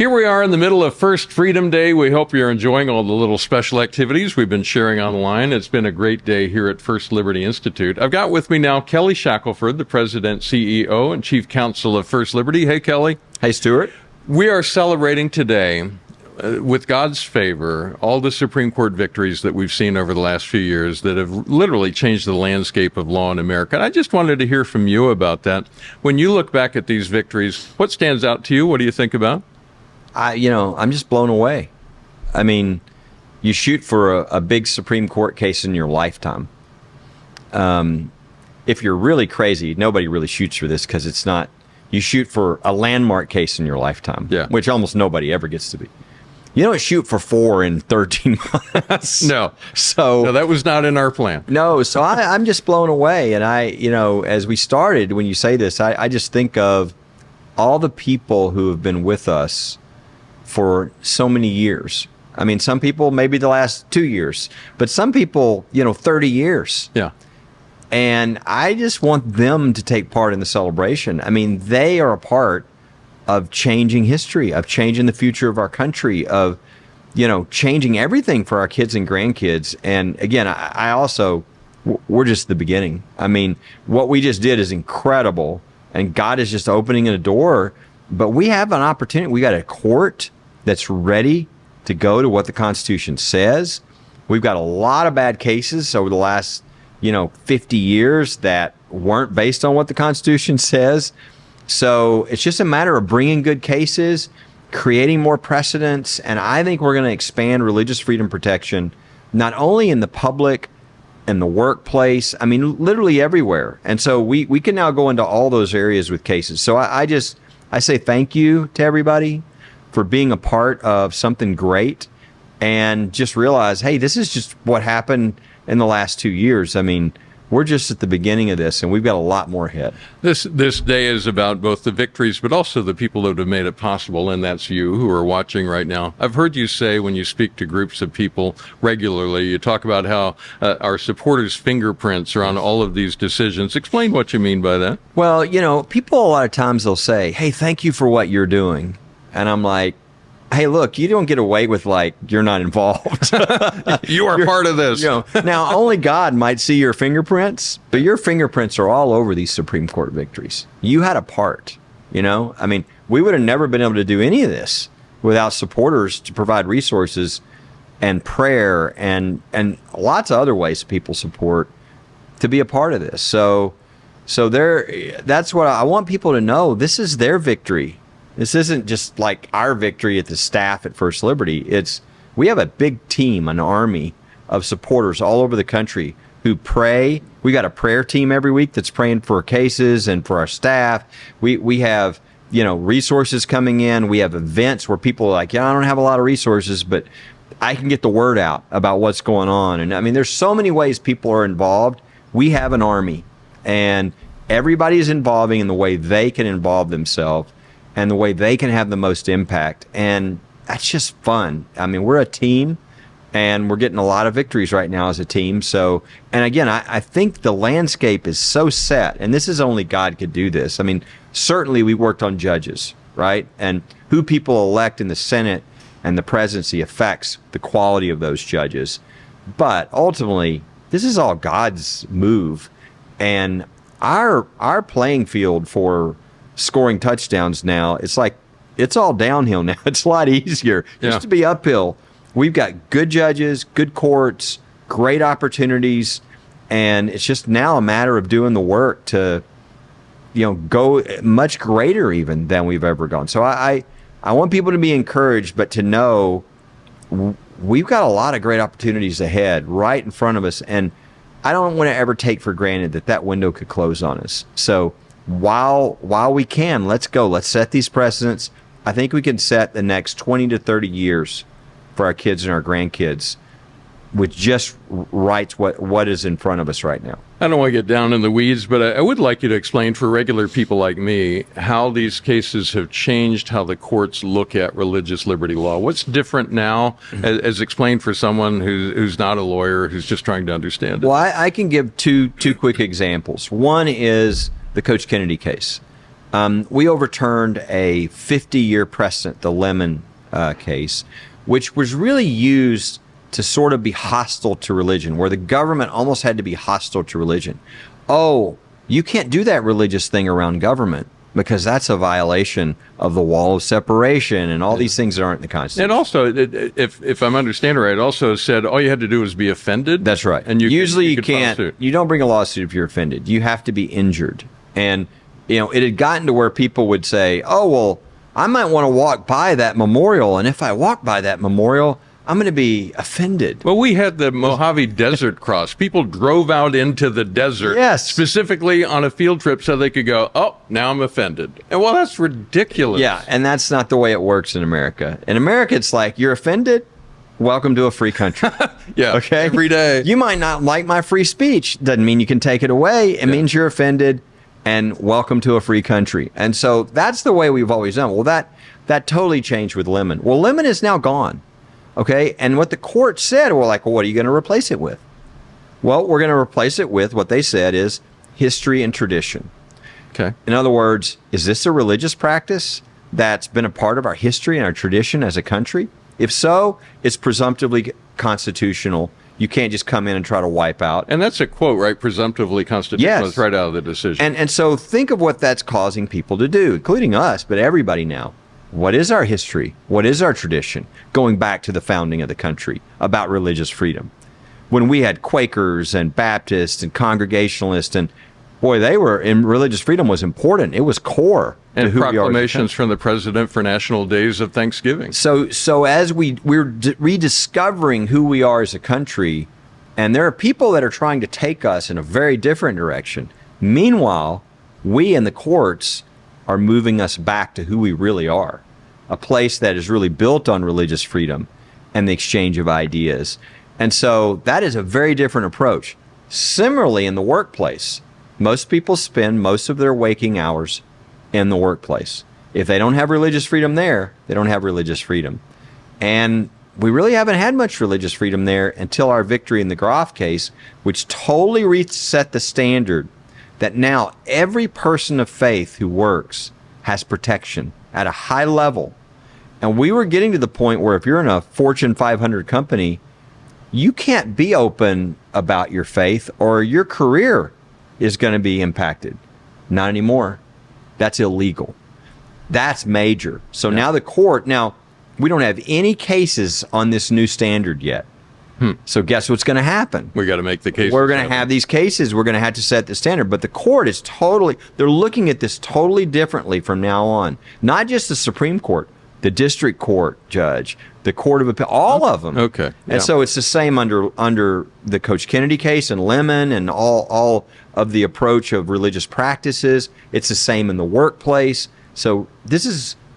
Here we are in the middle of First Freedom Day. We hope you're enjoying all the little special activities we've been sharing online. It's been a great day here at First Liberty Institute. I've got with me now Kelly Shackelford, the President, CEO, and Chief Counsel of First Liberty. Hey, Kelly. Hey, Stuart. We are celebrating today, with God's favor, all the Supreme Court victories that we've seen over the last few years that have literally changed the landscape of law in America. And I just wanted to hear from you about that. When you look back at these victories, what stands out to you? What do you think about? I'm just blown away. I mean, you shoot for a big Supreme Court case in your lifetime. If you're really crazy, nobody really shoots for this because it's not. You shoot for a landmark case in your lifetime, which almost nobody ever gets to be. You don't shoot for 4 in 13 months. No, that was not in our plan. No, so I'm just blown away. And as we started, when you say this, I just think of all the people who have been with us for so many years. I mean, some people maybe the last 2 years, but some people, 30 years. Yeah. And I just want them to take part in the celebration. I mean, they are a part of changing history, of changing the future of our country, of, changing everything for our kids and grandkids. And again, I also, we're just the beginning. I mean, what we just did is incredible, and God is just opening a door. But we have an opportunity. We got a court that's ready to go to what the Constitution says. We've got a lot of bad cases over the last, 50 years that weren't based on what the Constitution says. So it's just a matter of bringing good cases, creating more precedents, and I think we're going to expand religious freedom protection, not only in the public and the workplace, I mean, literally everywhere. And so we can now go into all those areas with cases. So I say thank you to everybody for being a part of something great, and just realize, hey, this is just what happened in the last 2 years. I mean, we're just at the beginning of this, and we've got a lot more ahead. This day is about both the victories, but also the people that have made it possible, and that's you who are watching right now. I've heard you say when you speak to groups of people regularly, you talk about how our supporters' fingerprints are on all of these decisions. Explain what you mean by that. Well, people a lot of times they'll say, hey, thank you for what you're doing. And I'm like, hey, look, you don't get away with you're not involved. You are part of this. Now, only God might see your fingerprints, but your fingerprints are all over these Supreme Court victories. You had a part, I mean, we would have never been able to do any of this without supporters to provide resources and prayer and lots of other ways people support to be a part of this. So that's what I want people to know. This is their victory. This isn't just like our victory at the staff at First Liberty. We have a big team, an army of supporters all over the country who pray. We got a prayer team every week that's praying for cases and for our staff. We have, resources coming in. We have events where people are like, I don't have a lot of resources, but I can get the word out about what's going on. And I mean, there's so many ways people are involved. We have an army, and everybody is involving in the way they can involve themselves and the way they can have the most impact. And that's just fun. I mean, we're a team, and we're getting a lot of victories right now as a team. So, and again, I think the landscape is so set, and this is only God could do this. I mean, certainly we worked on judges, right? And who people elect in the Senate and the presidency affects the quality of those judges. But ultimately, this is all God's move. And our playing field for scoring touchdowns now, it's all downhill now. It's a lot easier. Used to be uphill. We've got good judges, good courts, great opportunities, and it's just now a matter of doing the work to go much greater even than we've ever gone. So I want people to be encouraged, but to know we've got a lot of great opportunities ahead right in front of us, and I don't want to ever take for granted that window could close on us. So while we can, let's go. Let's set these precedents. I think we can set the next 20 to 30 years for our kids and our grandkids with just writes what is in front of us right now. I don't want to get down in the weeds, but I would like you to explain for regular people like me how these cases have changed how the courts look at religious liberty law. What's different now, as explained for someone who's not a lawyer, who's just trying to understand it? Well, I can give two quick examples. One is the Coach Kennedy case. we overturned a 50-year precedent, the Lemon case, which was really used to sort of be hostile to religion, where the government almost had to be hostile to religion. Oh, you can't do that religious thing around government because that's a violation of the wall of separation and all these things that aren't in the Constitution. And also, if I'm understanding right, it also said all you had to do was be offended. That's right. And usually you could file can't. suit. You don't bring a lawsuit if you're offended. You have to be injured. And it had gotten to where people would say, "Oh, well, I might want to walk by that memorial, and if I walk by that memorial, I'm going to be offended." Well, we had the Mojave Desert Cross. People drove out into the desert specifically on a field trip so they could go, "Oh, now I'm offended." And well, that's ridiculous. Yeah, and that's not the way it works in America. In America, it's like, you're offended? Welcome to a free country. Yeah, okay? every day. You might not like my free speech. Doesn't mean you can take it away. It means you're offended, and welcome to a free country. And so that's the way we've always done. Well, that totally changed with Lemon. Well, Lemon is now gone. Okay, and what the court said, well, what are you going to replace it with? Well, we're going to replace it with what they said is history and tradition. Okay. In other words, is this a religious practice that's been a part of our history and our tradition as a country? If so, it's presumptively constitutional. You can't just come in and try to wipe out. And that's a quote, right? Presumptively constitutional. Yes. It's right out of the decision. And so think of what that's causing people to do, including us, but everybody now. What is our history? What is our tradition going back to the founding of the country about religious freedom? When we had Quakers and Baptists and Congregationalists, and boy, religious freedom was important. It was core to and who we are as a proclamations country. from the president for national days of Thanksgiving. So as we're rediscovering who we are as a country, and there are people that are trying to take us in a very different direction. Meanwhile, we in the courts are moving us back to who we really are, a place that is really built on religious freedom and the exchange of ideas. And so that is a very different approach. Similarly, in the workplace, most people spend most of their waking hours in the workplace. If they don't have religious freedom there, they don't have religious freedom. And we really haven't had much religious freedom there until our victory in the Groff case, which totally reset the standard that now every person of faith who works has protection at a high level. And we were getting to the point where if you're in a Fortune 500 company, you can't be open about your faith or your career is going to be impacted. Not anymore. That's illegal. That's major. So now the court, we don't have any cases on this new standard yet. So guess what's going to happen? We got to make the case. We're going to have these cases. We're going to have to set the standard. But the court is they're looking at this totally differently from now on. Not just the Supreme Court, the district court judge, the Court of Appeal, all of them. Okay. And so it's the same under the Coach Kennedy case and Lemon and all of the approach of religious practices. It's the same in the workplace. So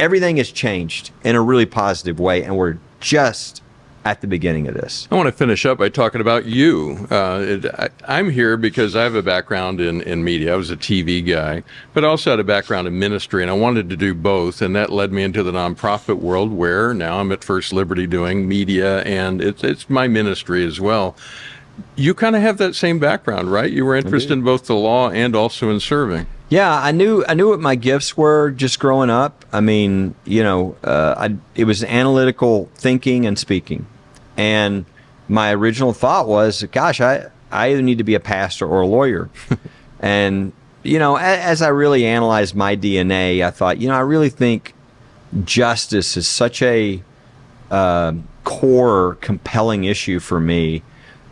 everything has changed in a really positive way. And we're just at the beginning of this. I want to finish up by talking about you. I'm here because I have a background in media. I was a TV guy, but I also had a background in ministry, and I wanted to do both, and that led me into the nonprofit world where now I'm at First Liberty doing media, and it's my ministry as well. You kind of have that same background, right? You were interested in both the law and also in serving. Yeah, I knew what my gifts were just growing up. I mean, it was analytical thinking and speaking. And my original thought was, gosh, I either need to be a pastor or a lawyer. And, as I really analyzed my DNA, I thought, I really think justice is such a core, compelling issue for me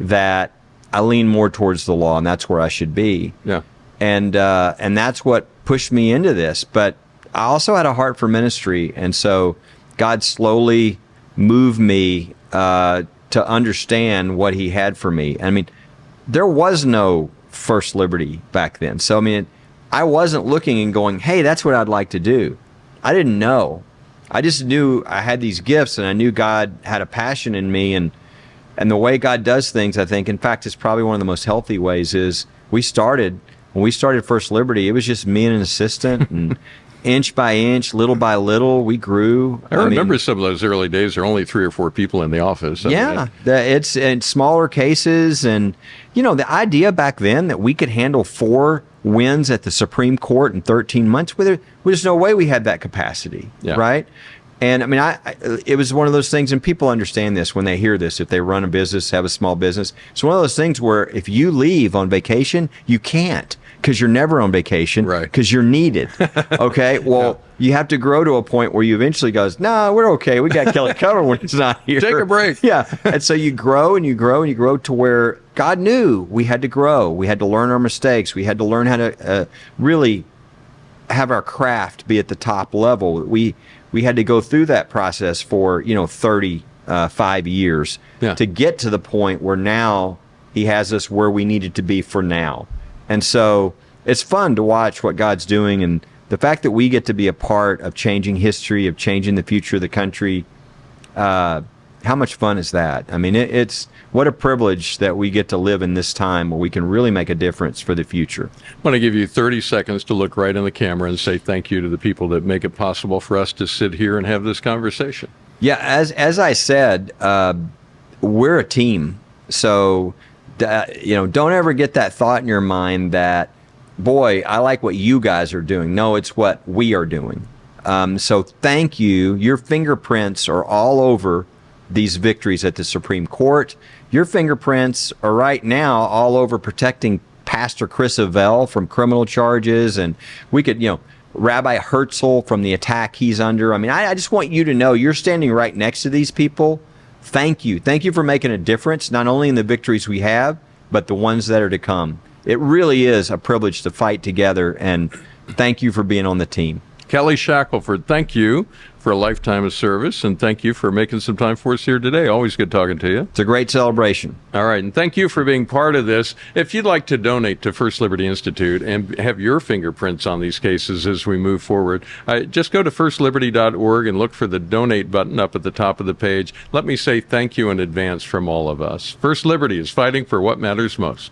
that I lean more towards the law, and that's where I should be. Yeah. And that's what pushed me into this. But I also had a heart for ministry, and so God slowly moved me to understand what He had for me. I mean, there was no First Liberty back then. So, I mean, I wasn't looking and going, hey, that's what I'd like to do. I didn't know. I just knew I had these gifts, and I knew God had a passion in me. And the way God does things, I think, in fact, it's probably one of the most healthy ways is when we started First Liberty, it was just me and an assistant, inch by inch, little by little, we grew. I remember some of those early days. There were only 3 or 4 people in the office. Yeah, it's in smaller cases. And, the idea back then that we could handle 4 wins at the Supreme Court in 13 months, there's no way we had that capacity, right? And it was one of those things, and people understand this when they hear this, if they run a business, have a small business. It's one of those things where if you leave on vacation, you can't, because you're never on vacation, right? Because you're needed. Okay. Well, you have to grow to a point where you eventually goes, no, we're okay. We got Kelly covered when it's not here. Take a break. Yeah. And so you grow and you grow and you grow to where God knew we had to grow. We had to learn our mistakes. We had to learn how to really have our craft be at the top level. We had to go through that process for 35 years to get to the point where now he has us where we needed to be for now. And so it's fun to watch what God's doing, and the fact that we get to be a part of changing history, of changing the future of the country. How much fun is that? I mean, it's what a privilege that we get to live in this time where we can really make a difference for the future. I want to give you 30 seconds to look right in the camera and say thank you to the people that make it possible for us to sit here and have this conversation. Yeah, as I said, we're a team. So, don't ever get that thought in your mind that, boy, I like what you guys are doing. No, it's what we are doing. So thank you. Your fingerprints are all over these victories at the Supreme Court. Your fingerprints are right now all over protecting Pastor Chris Avell from criminal charges, and we could, Rabbi Herzl from the attack he's under. I just want you to know you're standing right next to these people. Thank you. Thank you for making a difference, not only in the victories we have, but the ones that are to come. It really is a privilege to fight together, and thank you for being on the team. Kelly Shackelford, thank you for a lifetime of service, and thank you for making some time for us here today. Always good talking to you. It's a great celebration. All right, and thank you for being part of this. If you'd like to donate to First Liberty Institute and have your fingerprints on these cases as we move forward, just go to firstliberty.org and look for the donate button up at the top of the page. Let me say thank you in advance from all of us. First Liberty is fighting for what matters most.